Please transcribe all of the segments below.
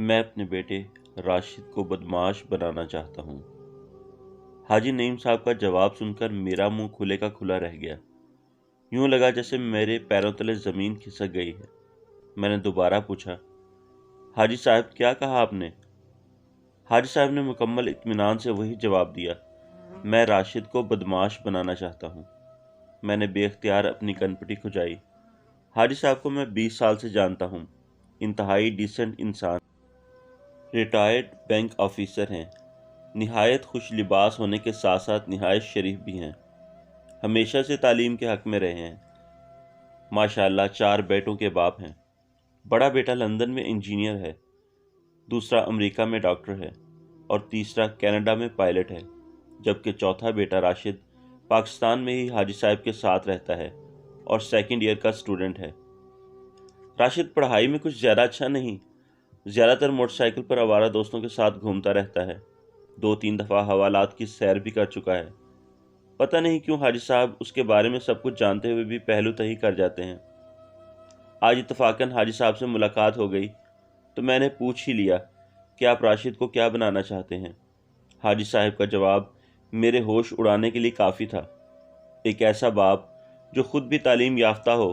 میں اپنے بیٹے راشد کو بدمعاش بنانا چاہتا ہوں۔ حاجی نعیم صاحب کا جواب سن کر میرا منہ کھلے کا کھلا رہ گیا۔ یوں لگا جیسے میرے پیروں تلے زمین کھسک گئی ہے۔ میں نے دوبارہ پوچھا، حاجی صاحب کیا کہا آپ نے؟ حاجی صاحب نے مکمل اطمینان سے وہی جواب دیا، میں راشد کو بدمعاش بنانا چاہتا ہوں۔ میں نے بے اختیار اپنی کنپٹی کھجائی۔ حاجی صاحب کو میں 20 سال سے جانتا ہوں، انتہائی ڈیسنٹ انسان، ریٹائرڈ بینک آفیسر ہیں، نہایت خوش لباس ہونے کے ساتھ ساتھ نہایت شریف بھی ہیں، ہمیشہ سے تعلیم کے حق میں رہے ہیں۔ ماشاءاللہ 4 بیٹوں کے باپ ہیں۔ بڑا بیٹا لندن میں انجینئر ہے، دوسرا امریکہ میں ڈاکٹر ہے اور تیسرا کینیڈا میں پائلٹ ہے، جبکہ چوتھا بیٹا راشد پاکستان میں ہی حاجی صاحب کے ساتھ رہتا ہے اور سیکنڈ ایئر کا اسٹوڈنٹ ہے۔ راشد پڑھائی میں کچھ زیادہ اچھا نہیں، زیادہ تر موٹر سائیکل پر آوارہ دوستوں کے ساتھ گھومتا رہتا ہے، 2-3 دفعہ حوالات کی سیر بھی کر چکا ہے۔ پتہ نہیں کیوں حاجی صاحب اس کے بارے میں سب کچھ جانتے ہوئے بھی پہلو تہی کر جاتے ہیں۔ آج اتفاقاً حاجی صاحب سے ملاقات ہو گئی تو میں نے پوچھ ہی لیا کہ آپ راشد کو کیا بنانا چاہتے ہیں۔ حاجی صاحب کا جواب میرے ہوش اڑانے کے لیے کافی تھا۔ ایک ایسا باپ جو خود بھی تعلیم یافتہ ہو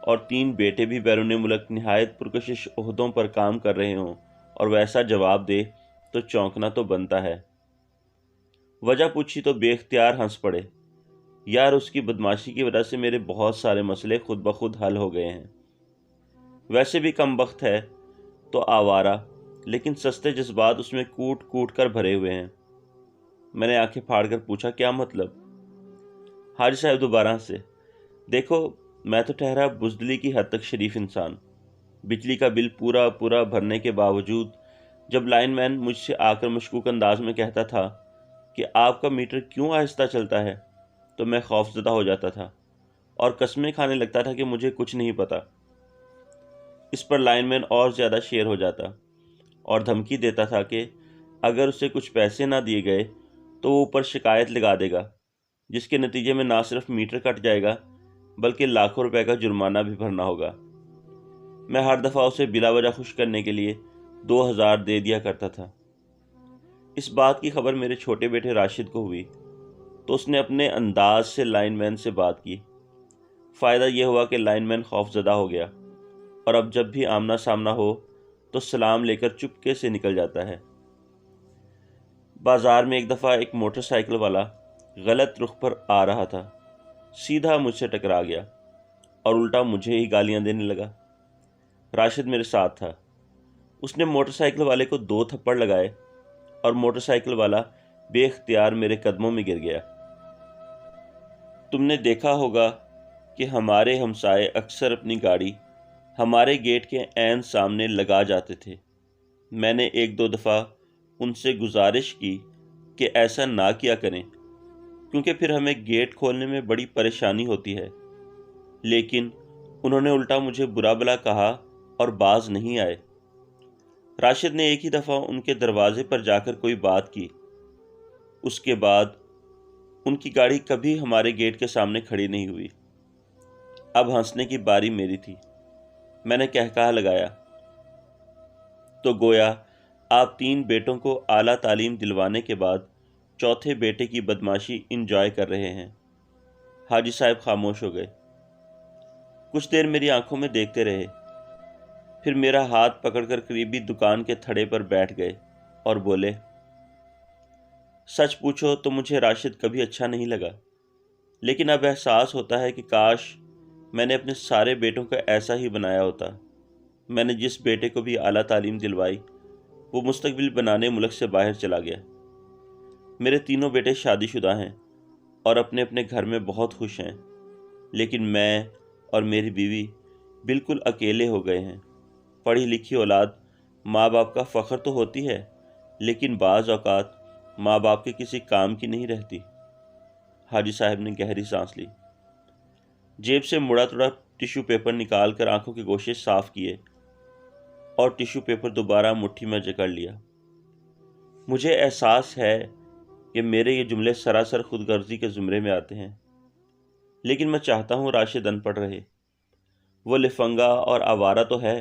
اور 3 بیٹے بھی بیرون ملک نہایت پرکشش عہدوں پر کام کر رہے ہوں اور ویسا جواب دے تو چونکنا تو بنتا ہے۔ وجہ پوچھی تو بے اختیار ہنس پڑے۔ یار اس کی بدمعاشی کی وجہ سے میرے بہت سارے مسئلے خود بخود حل ہو گئے ہیں۔ ویسے بھی کم بخت ہے تو آوارہ، لیکن سستے جذبات اس میں کوٹ کوٹ کر بھرے ہوئے ہیں۔ میں نے آنکھیں پھاڑ کر پوچھا، کیا مطلب؟ حاجی صاحب دوبارہ ہنسے۔ دیکھو، میں تو ٹھہرا بزدلی کی حد تک شریف انسان۔ بجلی کا بل پورا بھرنے کے باوجود جب لائن مین مجھ سے آ کر مشکوک انداز میں کہتا تھا کہ آپ کا میٹر کیوں آہستہ چلتا ہے، تو میں خوف زدہ ہو جاتا تھا اور قسمیں کھانے لگتا تھا کہ مجھے کچھ نہیں پتا۔ اس پر لائن مین اور زیادہ شیر ہو جاتا اور دھمکی دیتا تھا کہ اگر اسے کچھ پیسے نہ دیے گئے تو وہ اوپر شکایت لگا دے گا، جس کے نتیجے میں نہ صرف میٹر کٹ جائے گا بلکہ لاکھوں روپے کا جرمانہ بھی بھرنا ہوگا۔ میں ہر دفعہ اسے بلا وجہ خوش کرنے کے لیے 2000 دے دیا کرتا تھا۔ اس بات کی خبر میرے چھوٹے بیٹے راشد کو ہوئی تو اس نے اپنے انداز سے لائن مین سے بات کی۔ فائدہ یہ ہوا کہ لائن مین خوف زدہ ہو گیا اور اب جب بھی آمنا سامنا ہو تو سلام لے کر چپکے سے نکل جاتا ہے۔ بازار میں ایک دفعہ ایک موٹر سائیکل والا غلط رخ پر آ رہا تھا، سیدھا مجھ سے ٹکرا گیا اور الٹا مجھے ہی گالیاں دینے لگا۔ راشد میرے ساتھ تھا۔ اس نے موٹر سائیکل والے کو 2 تھپڑ لگائے اور موٹر سائیکل والا بے اختیار میرے قدموں میں گر گیا۔ تم نے دیکھا ہوگا کہ ہمارے ہمسائے اکثر اپنی گاڑی ہمارے گیٹ کے عین سامنے لگا جاتے تھے۔ میں نے 1-2 دفعہ ان سے گزارش کی کہ ایسا نہ کیا کریں، کیونکہ پھر ہمیں گیٹ کھولنے میں بڑی پریشانی ہوتی ہے، لیکن انہوں نے الٹا مجھے برا بھلا کہا اور باز نہیں آئے۔ راشد نے ایک ہی دفعہ ان کے دروازے پر جا کر کوئی بات کی، اس کے بعد ان کی گاڑی کبھی ہمارے گیٹ کے سامنے کھڑی نہیں ہوئی۔ اب ہنسنے کی باری میری تھی۔ میں نے کہکہا لگایا، تو گویا آپ 3 بیٹوں کو اعلیٰ تعلیم دلوانے کے بعد چوتھے بیٹے کی بدمعاشی انجوائے کر رہے ہیں۔ حاجی صاحب خاموش ہو گئے، کچھ دیر میری آنکھوں میں دیکھتے رہے، پھر میرا ہاتھ پکڑ کر قریبی دکان کے تھڑے پر بیٹھ گئے اور بولے، سچ پوچھو تو مجھے راشد کبھی اچھا نہیں لگا، لیکن اب احساس ہوتا ہے کہ کاش میں نے اپنے سارے بیٹوں کو ایسا ہی بنایا ہوتا۔ میں نے جس بیٹے کو بھی اعلیٰ تعلیم دلوائی وہ مستقبل بنانے ملک سے باہر چلا گیا۔ میرے تینوں بیٹے شادی شدہ ہیں اور اپنے اپنے گھر میں بہت خوش ہیں، لیکن میں اور میری بیوی بالکل اکیلے ہو گئے ہیں۔ پڑھی لکھی اولاد ماں باپ کا فخر تو ہوتی ہے، لیکن بعض اوقات ماں باپ کے کسی کام کی نہیں رہتی۔ حاجی صاحب نے گہری سانس لی، جیب سے مڑا توڑا ٹیشو پیپر نکال کر آنکھوں کے گوشے صاف کیے اور ٹیشو پیپر دوبارہ مٹھی میں جکڑ لیا۔ مجھے احساس ہے کہ میرے یہ جملے سراسر خود غرضی کے زمرے میں آتے ہیں، لیکن میں چاہتا ہوں راشد ان پڑھ رہے۔ وہ لفنگا اور آوارہ تو ہے،